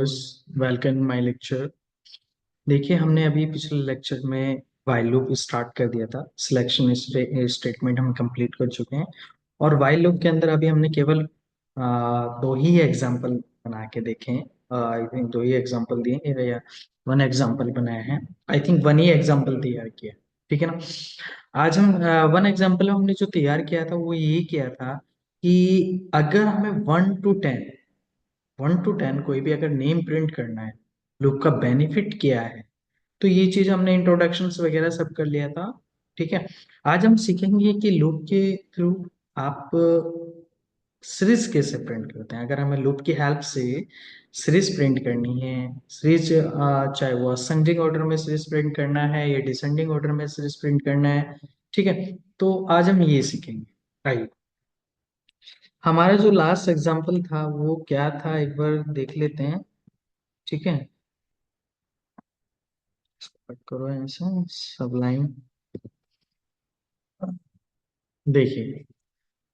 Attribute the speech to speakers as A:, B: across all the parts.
A: Viewers, welcome my lecture. देखिए, हमने अभी पिछले लेक्चर में व्हाइल लूप स्टार्ट कर दिया था। सिलेक्शन स्टेटमेंट हम कंप्लीट कर चुके हैं और व्हाइल लूप के अंदर अभी हमने केवल दो ही एग्जांपल बना के देखे हैं। आई थिंक दो ही एग्जांपल दिए हैं या वन एग्जांपल बनाया है। I think one he example तैयार किया, ठीक है ना। आज हम वन एग्जांपल हमने जो तैयार किया था वो यही किया था कि अगर हमें 1 to 10 कोई भी अगर नेम प्रिंट करना है, लूप का बेनिफिट क्या है, तो ये चीज हमने इंट्रोडक्शंस वगैरह सब कर लिया था। ठीक है, आज हम सीखेंगे कि लूप के थ्रू आप सीरीज कैसे प्रिंट करते हैं। अगर हमें लूप की हेल्प से सीरीज प्रिंट करनी है, सीरीज चाहे वो असेंडिंग ऑर्डर में सीरीज प्रिंट करना है या डिसेंडिंग ऑर्डर में सीरीज प्रिंट करना है, ठीक है, तो आज हम ये सीखेंगे। आइए, हमारा जो लास्ट एग्जांपल था वो क्या था, एक बार देख लेते हैं। ठीक है, कट करो ऐसे सब लाइन। देखिए,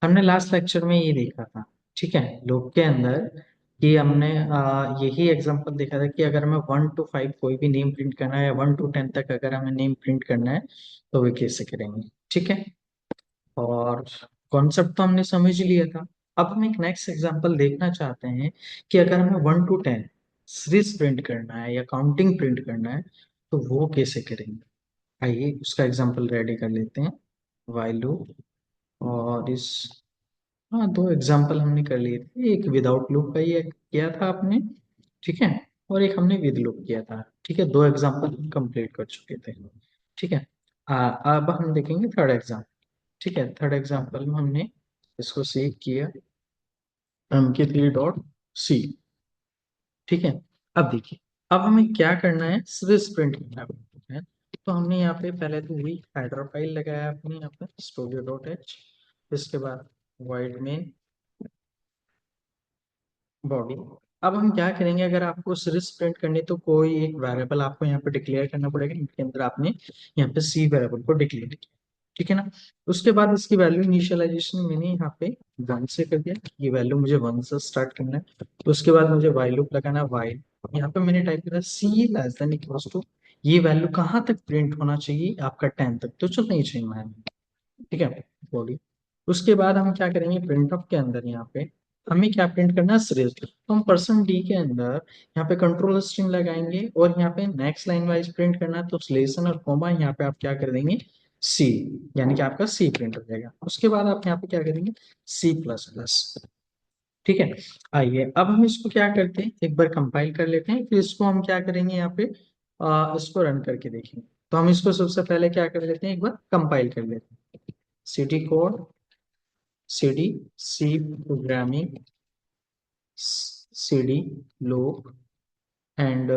A: हमने लास्ट लेक्चर में ये देखा था, ठीक है, लूप के अंदर कि हमने यही एग्जांपल देखा था कि अगर हमें 1 to 5 कोई भी नेम प्रिंट करना है या 1 to 10 तक अगर हमें नेम प्रिंट करना है तो वे कैसे करेंगे। ठीक है, और कॉन्सेप्ट तो हमने समझ लिया था। अब हम एक नेक्स्ट एग्जांपल देखना चाहते हैं कि अगर हमें 1 to 10 सीरीज प्रिंट करना है या काउंटिंग प्रिंट करना है तो वो कैसे करेंगे। आइए उसका एग्जांपल रेडी कर लेते हैं। व्हाइल लूप, और इस, हाँ, दो एग्जांपल हमने कर लिए थे। एक विदाउट लूप का ये किया था आपने, ठीक है, और एक हमने विद लूप किया था। ठीक है, दो एग्जांपल कंप्लीट कर चुके थे। ठीक है, अब हम देखेंगे थर्ड एग्जांपल। ठीक है, थर्ड एग्जांपल में हमने इसको सेव किया mk3.c। ठीक है, अब देखिए, अब हमें क्या करना है, सीरीज प्रिंट करना है। तो हमने यहाँ पे पहले तो वही हेडर फाइल लगाया अपने यहाँ पे studio.h। इसके बाद void main बॉडी। अब हम क्या करेंगे, अगर आपको सीरीज प्रिंट करनी तो कोई एक वेरिएबल आपको यहाँ पे डिक्लेयर करना पड़ेगा। इनके अंदर आपने यहाँ पे सी वेरिएबल को डिक्लेयर किया, ठीक है ना। उसके बाद इसकी वैल्यू इनिशियलाइजेशन मैंने यहाँ पे 1 से कर दिया। ये वैल्यू मुझे 1 से स्टार्ट करना है। तो उसके बाद मुझे वाइल लूप लगाना है। वाइल, यहाँ पे मैंने टाइप किया सी लेस देन इक्वल्स टू, ये वैल्यू कहाँ तक प्रिंट होना चाहिए आपका 10 तक, तो चलना ही चाहिए मैम। ठीक है, बॉडी। उसके बाद हम क्या करेंगे, प्रिंट ऑफ के अंदर यहाँ पे हमें क्या प्रिंट करना है, सीरीज। तो हम परसेंट डी के अंदर यहाँ पे कंट्रोल स्ट्रिंग लगाएंगे और यहाँ पे नेक्स्ट लाइन वाइज प्रिंट करना है। तो स्लेशन और कॉमा यहाँ पे आप क्या कर देंगे, सी, यानी कि आपका सी प्रिंट हो जाएगा। उसके बाद आप यहाँ पे क्या करेंगे, C++। ठीक है, आइए अब हम इसको क्या करते हैं, एक बार कंपाइल कर लेते हैं, फिर इसको हम क्या करेंगे यहाँ पे इसको रन करके देखेंगे। तो हम इसको सबसे पहले क्या कर लेते हैं, एक बार कंपाइल कर लेते हैं। cd code, cd C programming, cd loop and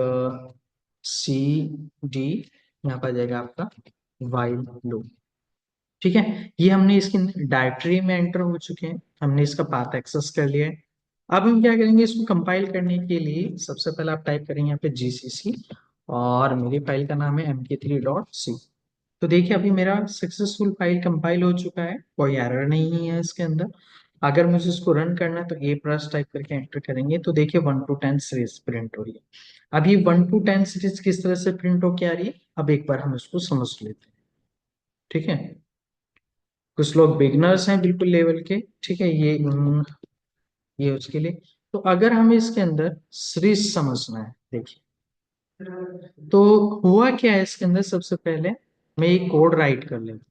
A: C D, यहाँ पर आ जाएगा आपका वाइल लूप। ठीक है, ये हमने इसकी डायरेक्टरी में एंटर हो चुके हैं, हमने इसका पाथ एक्सेस कर लिया है। अब हम क्या करेंगे, इसको कंपाइल करने के लिए सबसे पहले आप टाइप करेंगे यहाँ पे जीसीसी, और मेरी फाइल का नाम है mk3.c। तो देखिए, अभी मेरा सक्सेसफुल फाइल कंपाइल हो चुका है, कोई एरर नहीं है इसके अंदर। अगर मुझे इसको रन करना है तो ए प्लस टाइप करके एंटर करेंगे तो देखिए 1 to 10 सीरीज प्रिंट हो रही है। अभी 1 to 10 सीरीज किस तरह से प्रिंट हो के आ रही है, अब एक बार हम इसको समझ लेते हैं। ठीक है, कुछ लोग बिगनर्स हैं बिल्कुल लेवल के, ठीक है, ये उसके लिए। तो अगर हमें इसके अंदर सीरीज समझना है, देखिए, तो हुआ क्या है इसके अंदर, सबसे पहले मैं एक कोड राइट कर लेता हूँ।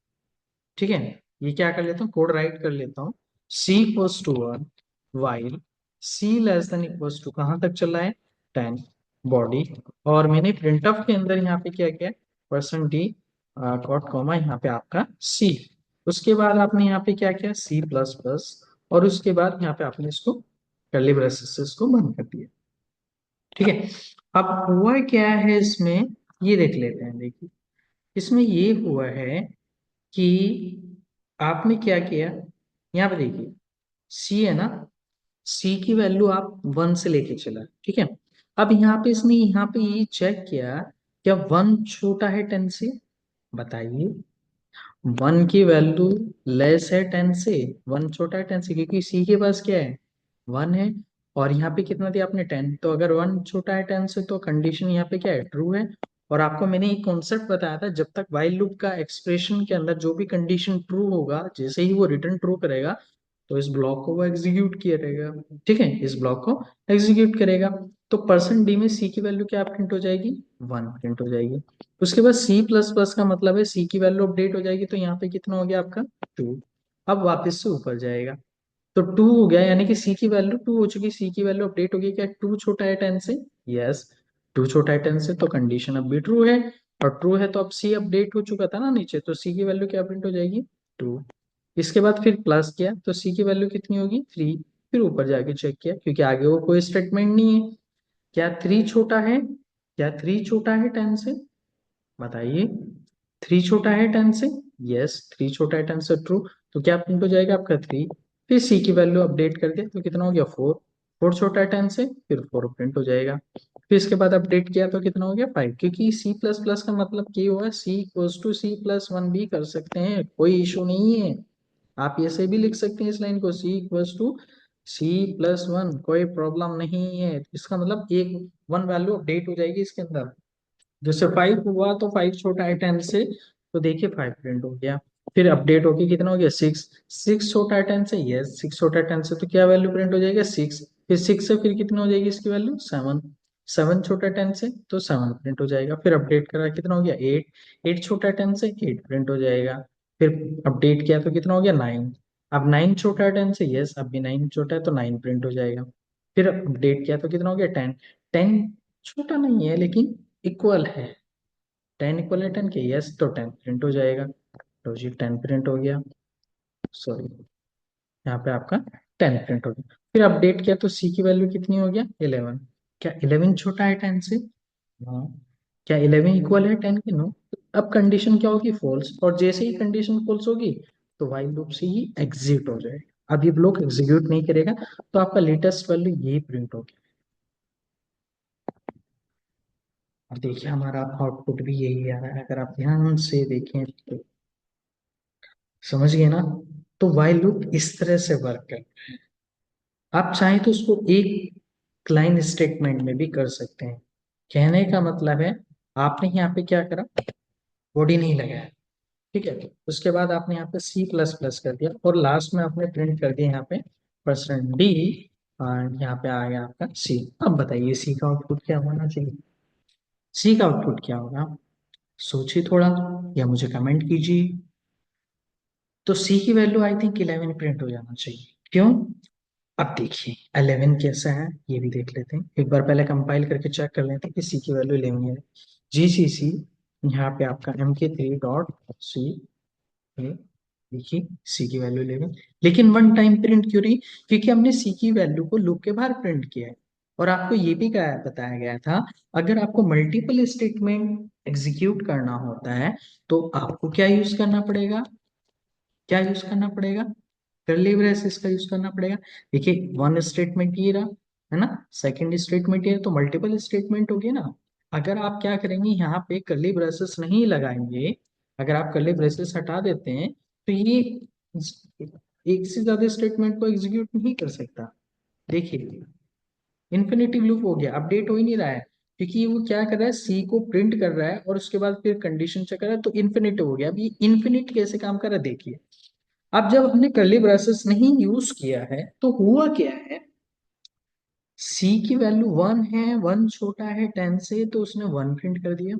A: ठीक है, ये क्या कर लेता हूँ, कोड राइट कर लेता हूँ। C+1 while C less than equals to कहाँ तक चला है, 10 बॉडी। और मैंने प्रिंट ऑफ के अंदर यहाँ पे क्या किया, परसेंट डी डॉट कॉमा यहाँ पे आपका सी। उसके बाद आपने यहाँ पे क्या किया, C++, और उसके बाद यहाँ पे आपने इसको कर्ली ब्रेसेस से इसको बंद कर दिया। ठीक है, अब हुआ क्या है इसमें, ये देख लेते हैं। देखिए, इसमें ये हुआ है कि आपने क्या किया, यहाँ पे देखिए सी है ना, सी की वैल्यू आप 1 से लेके चला, ठीक है। अब यहाँ पे इसने यहाँ पे ये चेक किया, क्या 1 छोटा है 10 से, बताइए। 1 की वैल्यू लेस है 10 से, 1 छोटा है 10 से, क्योंकि सी के पास क्या है, 1 है। और यहाँ पे कितना दिया आपने 10, तो अगर 1 छोटा है 10 से तो कंडीशन यहाँ पे क्या है, ट्रू है। और आपको मैंने एक कॉन्सेप्ट बताया था, जब तक वाइल लूप का एक्सप्रेशन के अंदर जो भी कंडीशन ट्रू होगा, जैसे ही वो रिटर्न ट्रू करेगा तो इस ब्लॉक को वो एग्जीक्यूट किया रहेगा। ठीक है, इस ब्लॉक को एग्जीक्यूट करेगा। तो परसेंट डी में सी की वैल्यू क्या प्रिंट हो जाएगी, 1 प्रिंट हो जाएगी। उसके बाद सी प्लस प्लस का मतलब है सी की वैल्यू अपडेट हो जाएगी, तो यहाँ पे कितना हो गया आपका 2। अब वापस से ऊपर जाएगा तो 2 हो गया, यानी कि सी की वैल्यू 2 हो चुकी, सी की वैल्यू अपडेट हो गई। क्या 2 छोटा है 10 से, यस 2 छोटा है 10 से, तो कंडीशन अब भी ट्रू है। और ट्रू है तो अब सी अपडेट हो चुका था ना नीचे, तो सी की वैल्यू क्या प्रिंट हो जाएगी, 2। इसके बाद फिर प्लस किया तो सी की वैल्यू कितनी होगी, 3। फिर ऊपर जाके चेक किया क्योंकि आगे वो कोई स्टेटमेंट नहीं है। क्या 3 छोटा है, क्या 3 छोटा है 10 से, बताइए। 3 छोटा है 10 से, यस 3 छोटा है 10 से, ट्रू। तो क्या प्रिंट हो जाएगा आपका 3। फिर सी की वैल्यू अपडेट कर दे तो कितना हो गया 4। 4 छोटा है 10 से, फिर 4 प्रिंट हो जाएगा। फिर इसके बाद अपडेट किया तो कितना हो गया 5, क्योंकि सी प्लस प्लस का मतलब क्या हुआ, C equals to C plus one भी कर सकते हैं, कोई इशू नहीं है। आप ऐसे भी लिख सकते हैं इस लाइन को, C equals to C plus one, कोई प्रॉब्लम नहीं है। इसका मतलब एक वन वैल्यू अपडेट हो जाएगी इसके अंदर। जैसे 5 हुआ तो 5 छोटा है 10 से, तो देखिए 5 प्रिंट हो गया। फिर अपडेट होके कितना हो गया 6। 6 छोटा है 10 से, यस 6 छोटा है 10 से, तो क्या वैल्यू प्रिंट हो जाएगा 6। फिर 6 से फिर कितना हो जाएगी इसकी वैल्यू 7। 7 छोटा है 10 से तो 7 प्रिंट हो जाएगा। फिर अपडेट करा कितना हो गया 8। 8 छोटा है 10 से, 8 प्रिंट हो जाएगा। फिर अपडेट किया तो कितना हो गया 9। अब 9 छोटा है 10 से, यस अब भी 9 छोटा है तो 9 प्रिंट हो जाएगा। फिर अपडेट किया तो कितना हो गया 10। 10 छोटा नहीं है लेकिन इक्वल है, 10 इक्वल है 10 के, यस तो 10 प्रिंट हो जाएगा। तो जी 10 प्रिंट हो गया, सॉरी यहाँ पे आपका 10 प्रिंट हो गया। फिर अपडेट किया तो सी की वैल्यू कितनी हो गया 11। क्या 11 छोटा है 10 से, हाँ। क्या 11 इक्वल है 10 के, नो। अब कंडीशन क्या होगी, फॉल्स, और जैसे ही कंडीशन फॉल्स होगी तो वाइल लूप से ही एग्जिट हो जाएगा। अब ये ब्लॉक एग्जीक्यूट नहीं करेगा, तो आपका लेटेस्ट वैल्यू यही प्रिंट होगी। और देखिए हमारा आउटपुट भी यही आ रहा है, अगर आप ध्यान से देखें तो, समझ गए ना। तो वाइल लूप इस तरह से वर्क है। आप चाहें तो उसको एक लाइन स्टेटमेंट में भी कर सकते हैं। कहने का मतलब है, आपने यहाँ पे क्या करा, बॉडी नहीं लगाया, ठीक है। उसके बाद आपने यहाँ पे सी प्लस प्लस कर दिया और लास्ट में आपने प्रिंट कर दिया यहाँ पे परसेंट डी, और यहाँ पे आ गया आपका सी। अब बताइए सी का आउटपुट क्या होना चाहिए, सी का आउटपुट क्या होगा, सोचिए थोड़ा या मुझे कमेंट कीजिए। तो सी की वैल्यू आई थिंक 11 प्रिंट हो जाना चाहिए, क्यों। अब देखिए 11 कैसा है ये भी देख लेते हैं, एक बार पहले कंपाइल करके चेक कर लेते हैं कि सी की वैल्यू 11 है। जी सी सी, यहाँ पे आपका mk3.c है, देखिए सी की वैल्यू 11, लेकिन वन टाइम प्रिंट क्यों रही, क्योंकि हमने सी की वैल्यू को लूप के बाहर प्रिंट किया है। और आपको ये भी बताया गया था, अगर आपको मल्टीपल स्टेटमेंट एग्जीक्यूट करना होता है तो आपको क्या यूज करना पड़ेगा, क्या यूज करना पड़ेगा, करली ब्रेसेस का यूज करना पड़ेगा। देखिए वन स्टेटमेंट ये रहा है ना, सेकंड स्टेटमेंट ये है, तो मल्टीपल स्टेटमेंट होगी ना। अगर आप क्या करेंगे यहाँ पे करली ब्रेसेस नहीं लगाएंगे, अगर आप करली ब्रेसेस हटा देते हैं तो ये एक से ज्यादा स्टेटमेंट को एग्जीक्यूट नहीं कर सकता। देखिए इन्फिनिटिव लूप हो गया, अपडेट हो ही नहीं रहा है, क्योंकि वो क्या कर रहा है सी को प्रिंट कर रहा है और उसके बाद फिर कंडीशन चेक कर रहा है, तो इन्फिनिटिव हो गया। अब ये इन्फिनिट कैसे काम कर रहा है देखिए। अब जब हमने कर्ली ब्रेसेस नहीं यूज किया है तो हुआ क्या है, सी की वैल्यू 1 है, 1 छोटा है 10 से, तो उसने 1 प्रिंट कर दिया,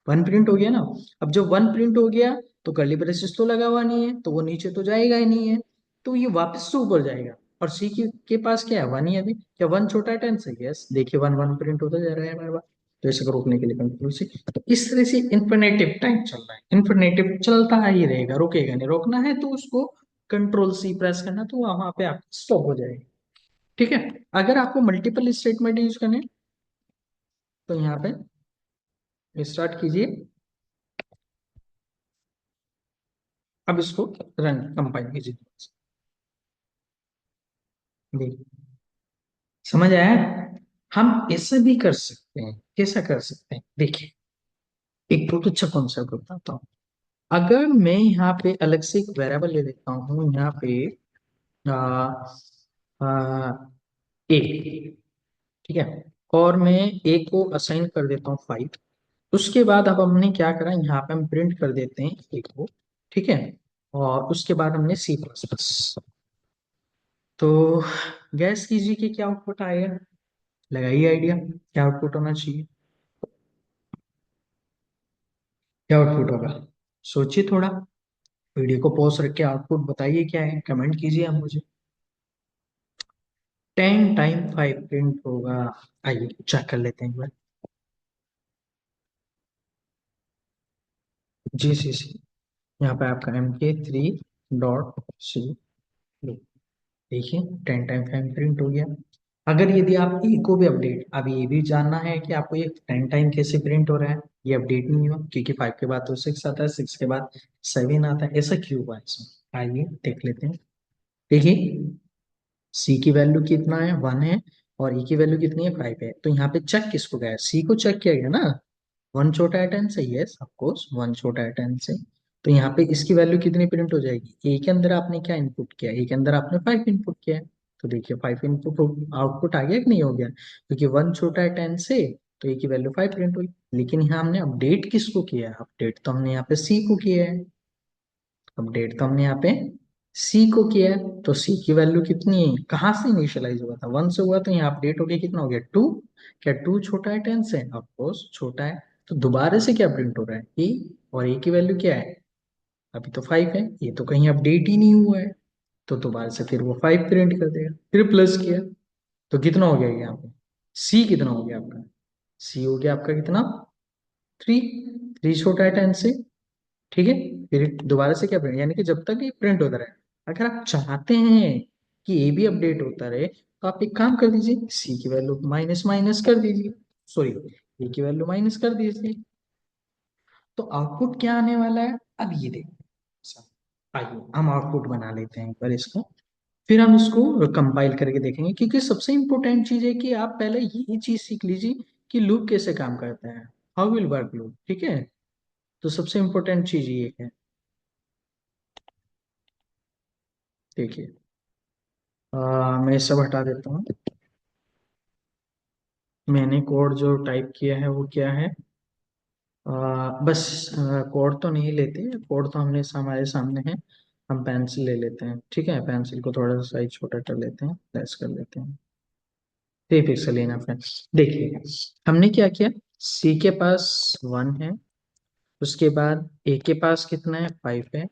A: 1 प्रिंट हो गया ना। अब जब 1 प्रिंट हो गया तो कर्ली ब्रेसेस तो लगा हुआ नहीं है, तो वो नीचे तो जाएगा ही नहीं है, तो ये वापस से ऊपर जाएगा। और सी के पास क्या है 1 ही है अभी, क्या 1 छोटा है 10 से, यस देखिए 1 1 प्रिंट होता जा रहा है बार बार। तो इसे रोकने के लिए कंट्रोल सी, तो इस तरह से इन्फिनेटिव टाइम चल रहा है, इन्फिनेटिव चलता ही रहेगा, रुकेगा नहीं, रोकना है तो उसको कंट्रोल सी प्रेस करना, तो वहां पे आप स्टॉप हो जाएगा। ठीक है, अगर आपको मल्टीपल स्टेटमेंट यूज करने हैं, तो यहाँ पे स्टार्ट कीजिए। अब इसको रन कंपाइल कीजिए, देखिए समझ आया। हम ऐसे भी कर सकते हैं, कैसा कर सकते हैं देखिए, एक बहुत अच्छा कॉन्सेप्ट बताता हूँ। अगर मैं यहाँ पे अलग से एक वेरिएबल ले लेता हूँ, यहाँ पे आ, आ, ए, ठीक है। और मैं ए को असाइन कर देता हूँ 5। उसके बाद अब हमने क्या करा, यहाँ पे हम प्रिंट कर देते हैं ए को, ठीक है। और उसके बाद हमने C++। तो गैस कीजिए कि क्या आउटपुट आएगा, लगाइए आइडिया क्या आउटपुट होना चाहिए, क्या आउटपुट होगा। सोचिए थोड़ा, वीडियो को पॉज रख के आउटपुट बताइए क्या है, कमेंट कीजिए आप मुझे। 10 टाइम 5 प्रिंट होगा। आइए चेक कर लेते हैं एक बार। GCC, यहाँ पे आपका MK3.C, देखिए 10 टाइम 5 प्रिंट हो गया। अगर यदि आप ए को भी अपडेट, अब ये भी जानना है कि आपको ये 10 टाइम कैसे प्रिंट हो रहा है, ये अपडेट नहीं हुआ क्योंकि 5 के बाद तो 6 आता है, 6 के बाद 7 आता है, ऐसा क्यों हुआ इसमें, आइए देख लेते हैं। देखिए सी की वैल्यू कितना है, 1 है, और ई की वैल्यू कितनी है, 5 है। तो यहाँ पे चेक किसको गया, सी को चेक किया गया ना, 1 छोटा है 10 से, यस ऑफ कोर्स 1 छोटा है 10 से। तो यहाँ पे इसकी वैल्यू कितनी प्रिंट हो जाएगी, ए के अंदर आपने क्या इनपुट किया, ए के अंदर आपने 5 इनपुट किया है। तो देखिए 5 इनपुट आउटपुट आ गया कि नहीं हो गया, क्योंकि 1 छोटा है 10 से, तो ए की वैल्यू 5 प्रिंट हुई। लेकिन यहाँ हमने अपडेट किसको किया है, अपडेट तो हमने यहाँ पे सी को किया है, अपडेट तो हमने यहाँ पे सी को किया है। तो सी की वैल्यू कितनी है, कहाँ से इनिशियलाइज हुआ था, 1 से हुआ, तो यहाँ अपडेट हो गया कितना हो गया, 2। क्या 2 छोटा है 10 से, ऑफकोर्स छोटा है। तो दोबारा से क्या प्रिंट हो रहा है, ए, और ए की वैल्यू क्या है, अभी तो 5 है, ये तो कहीं अपडेट ही नहीं हुआ है। तो दोबारा से फिर वो 5 प्रिंट कर देगा, फिर प्लस किया, तो कितना हो गया यहाँ पे, सी कितना हो गया आपका, सी हो गया आपका कितना, 3। 3 छोटा है 10 से, ठीक है। फिर दोबारा से क्या प्रिंट, यानी कि जब तक ये प्रिंट होता रहे। अगर आप चाहते हैं कि ये भी अपडेट होता रहे, तो आप एक काम कर दीजिए, सी की वैल्यू माइनस माइनस कर दीजिए, सॉरी, ए की वैल्यू माइनस कर दीजिए। तो आउटपुट क्या आने वाला है, अब ये देखिए। आइए हम आउटपुट बना लेते हैं एक बार इसको, फिर हम इसको कंपाइल करके देखेंगे, क्योंकि सबसे इंपॉर्टेंट चीज है कि आप पहले ये चीज सीख लीजिए कि लूप कैसे काम करता है, हाउ विल वर्क लूप, ठीक है। तो सबसे इंपॉर्टेंट चीज ये है, देखिए मैं सब हटा देता हूँ। मैंने कोड जो टाइप किया है वो क्या है, बस कोड तो नहीं लेते, कोड तो हमने हमारे सामने है। हम पेंसिल ले लेते हैं, ठीक है, पेंसिल को थोड़ा सा साइज छोटा कर लेते हैं, लेस कर लेते हैं, 3 पिक्सल लेना फ्रेंड्स। देखिए हमने क्या किया, सी के पास 1 है, उसके बाद ए के पास कितना है, 5 है।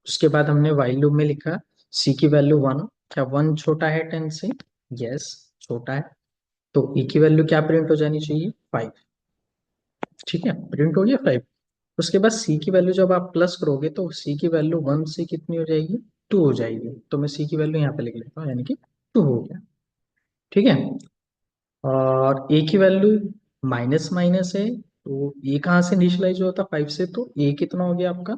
A: उसके बाद हमने व्हाइल लूप में लिखा सी की वैल्यू 1, क्या 1 छोटा है 10 से, यस छोटा है। तो ई की वैल्यू क्या प्रिंट हो जानी चाहिए, 5, ठीक है, प्रिंट हो गया 5। उसके बाद सी की वैल्यू जब आप प्लस करोगे तो सी की वैल्यू 1 से कितनी हो जाएगी, 2 हो जाएगी। तो मैं सी की वैल्यू यहाँ पे लिख लेता हूँ, यानी कि 2 हो गया, ठीक है। और ए की वैल्यू माइनस माइनस है, तो ए कहाँ से इनिशियलाइज होता, 5 से, तो ए कितना हो गया आपका,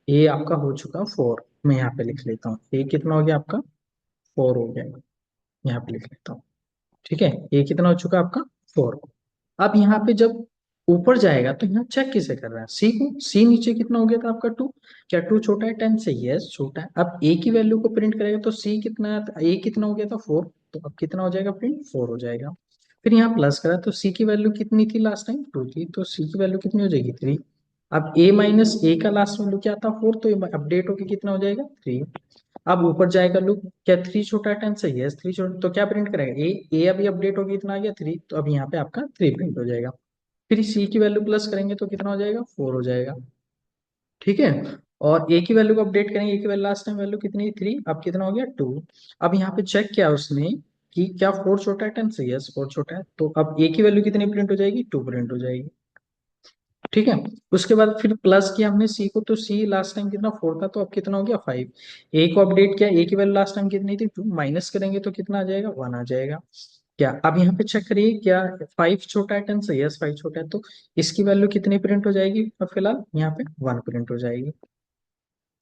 A: ए आपका हो चुका 4। मैं यहाँ पे लिख लेता हूँ, ए कितना हो गया आपका, 4 हो गया, यहाँ पे लिख लेता हूँ, ठीक है। ए कितना हो चुका आपका, 4। अब यहाँ पे जब ऊपर जाएगा तो यहाँ चेक किसे कर रहा है, सी को, सी नीचे कितना हो गया था आपका, 2। क्या 2 छोटा है 10 से, यस छोटा है। अब ए की वैल्यू को प्रिंट करेगा तो सी कितना, ए कितना हो गया था, 4। तो अब कितना हो जाएगा प्रिंट, 4 हो जाएगा। फिर यहाँ प्लस करा तो सी की वैल्यू कितनी थी लास्ट टाइम, 2 थी, तो सी की वैल्यू कितनी हो जाएगी, 3। अब ए माइनस ए का लास्ट वैल्यू क्या था, 4, तो अपडेट होके कितना हो जाएगा, 3। अब ऊपर जाएगा लूप, क्या 3 छोटा है 10 से, यस 3 छोटा, तो क्या प्रिंट करेगा, ए अभी अपडेट होगी इतना आ गया 3, तो अब यहाँ पे आपका 3 प्रिंट हो जाएगा। फिर सी की वैल्यू प्लस करेंगे तो कितना हो जाएगा, 4 हो जाएगा, ठीक है। और ए की वैल्यू को अपडेट करेंगे, ए की वैल्यू लास्ट टाइम वैल्यू कितनी, 3, अब कितना हो गया, 2। अब यहाँ पे चेक किया उसने कि क्या 4 छोटा है 10 से, यस 4 छोटा है, तो अब ए की वैल्यू कितनी प्रिंट हो जाएगी, 2 प्रिंट हो जाएगी, ठीक है। उसके बाद फिर प्लस किया हमने सी को, तो सी लास्ट टाइम कितना, 4 था, तो अब कितना हो गया, 5। ए को अपडेट किया, ए की वैल्यू लास्ट टाइम कितनी थी, 2, माइनस करेंगे तो कितना आ जाएगा, 1 आ जाएगा। क्या अब यहाँ पे चेक करिए, क्या 5 छोटा है 10 से, यस 5 छोटा है, तो इसकी वैल्यू कितनी प्रिंट हो जाएगी, और फिलहाल यहाँ पे 1 प्रिंट हो जाएगी,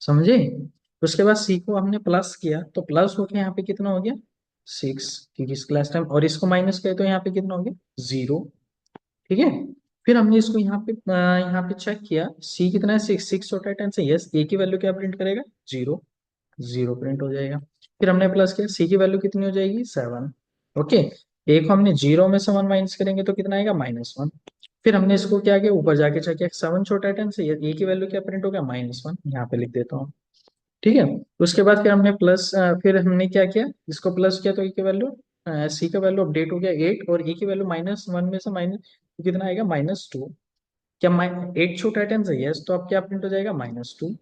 A: समझे। उसके बाद सी को हमने प्लस किया, तो प्लस होके यहाँ पे कितना हो गया, 6, क्योंकि इसके लास्ट टाइम, और इसको माइनस किया तो यहाँ पे कितना हो गया, 0, ठीक है। फिर हमने इसको यहाँ पे चेक किया, सी कितना है, 6, 6 छोटा है 10 से, यस ए की वैल्यू क्या प्रिंट करेगा, 0, 0 प्रिंट हो जाएगा। फिर हमने प्लस किया, सी की वैल्यू कितनी हो जाएगी, 7, ओके, एक हमने जीरो में से वन माइनस करेंगे तो कितना आएगा -1। फिर हमने इसको क्या किया, ऊपर जाके चेक किया 7 छोटा है 10 से, ये की वैल्यू क्या प्रिंट हो गया -1, यहाँ पे लिख देता हूँ। ठीक है, उसके बाद फिर हमने प्लस, फिर हमने क्या किया, इसको प्लस किया तो ए की वैल्यू, सी का वैल्यू अपडेट हो गया 8, और ए की वैल्यू -1 में से माइनस, तो कितना आएगा -2। क्या 8 छोटा है 10 से, यस, तो अब क्या प्रिंट हो जाएगा -2।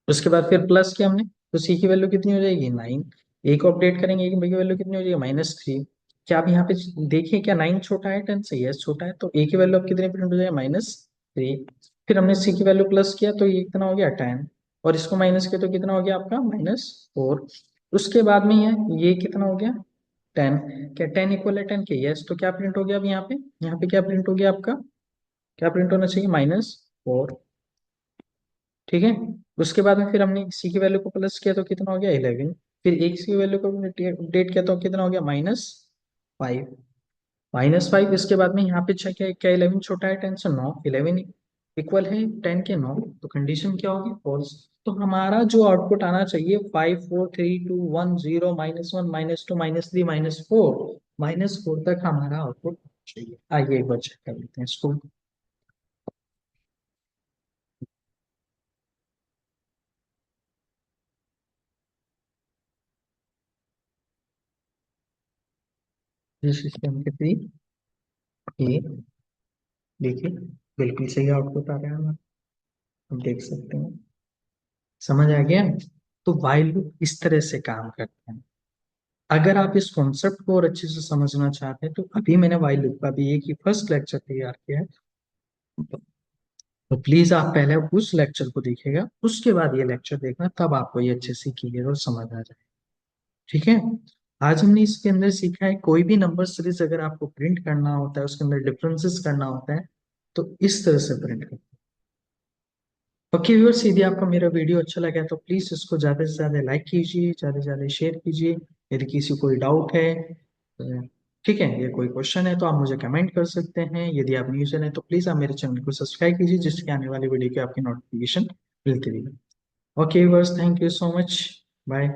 A: उसके बाद फिर प्लस किया हमने, तो सी की वैल्यू कितनी हो जाएगी 9। ए को अपडेट करेंगे, ए की वैल्यू कितनी हो जाएगी -3। क्या आप यहाँ पे देखिए, क्या 9 छोटा है 10 से, यस छोटा है, तो ए की वैल्यू अब कितनी प्रिंट हो जाएगा -3। फिर हमने सी की वैल्यू प्लस किया तो ये कितना हो गया 10, और इसको माइनस किया तो कितना हो गया आपका -4। उसके बाद में ये कितना हो गया 10। क्या 10 इक्वल है 10 के, यस, तो क्या प्रिंट हो गया अब यहाँ पे क्या प्रिंट हो गया आपका, क्या प्रिंट होना चाहिए -4। ठीक है, उसके बाद में फिर हमने सी की वैल्यू को प्लस किया तो कितना हो गया 11। फिर एक सी की वैल्यू को अपडेट किया तो कितना हो गया -5। -5, इसके बाद में यहाँ पे चेक किया, क्या 11 छोटा है 10 से, 9, 11 इक्वल है 10 के 9, तो कंडीशन क्या होगी, फॉल्स। तो हमारा जो आउटपुट आना चाहिए 5 4 3 2 1 0 -1 -2 -3 -4 तक हमारा आउटपुट चाहिए। आइए एक बार चेक कर लेते हैं इसको। जिस सिस्टम के थ्री, ये देखिए बिल्कुल सही आउटपुट आ रहा है हमारा, हम देख सकते हैं। समझ आ गया। तो व्हाइल लूप इस तरह से काम करते हैं। अगर आप इस कॉन्सेप्ट को और अच्छे से समझना चाहते हैं तो अभी मैंने व्हाइल लूप का भी एक ही फर्स्ट लेक्चर तैयार किया है, तो प्लीज आप पहले उस लेक्चर को देखिएगा, उसके बाद ये लेक्चर देखना, तब आपको ये अच्छे से क्लियर और समझ आ जाए। ठीक है, आज हमने इसके अंदर सीखा है, कोई भी नंबर सीरीज अगर आपको प्रिंट करना होता है, उसके अंदर डिफरेंसेस करना होता है, तो इस तरह से प्रिंट करना। ओके व्यूअर्स, यदि आपको मेरा वीडियो अच्छा लगा तो प्लीज इसको ज्यादा से ज्यादा लाइक कीजिए, ज्यादा से ज्यादा शेयर कीजिए। यदि किसी को कोई डाउट है, ठीक है, या कोई क्वेश्चन है, तो आप मुझे कमेंट कर सकते हैं। यदि आप न्यू चैनल है तो प्लीज आप मेरे चैनल को सब्सक्राइब कीजिए, जिससे आने वाली वीडियो की आपकी नोटिफिकेशन मिलती रहेगी। Okay viewers, thank you so much, bye.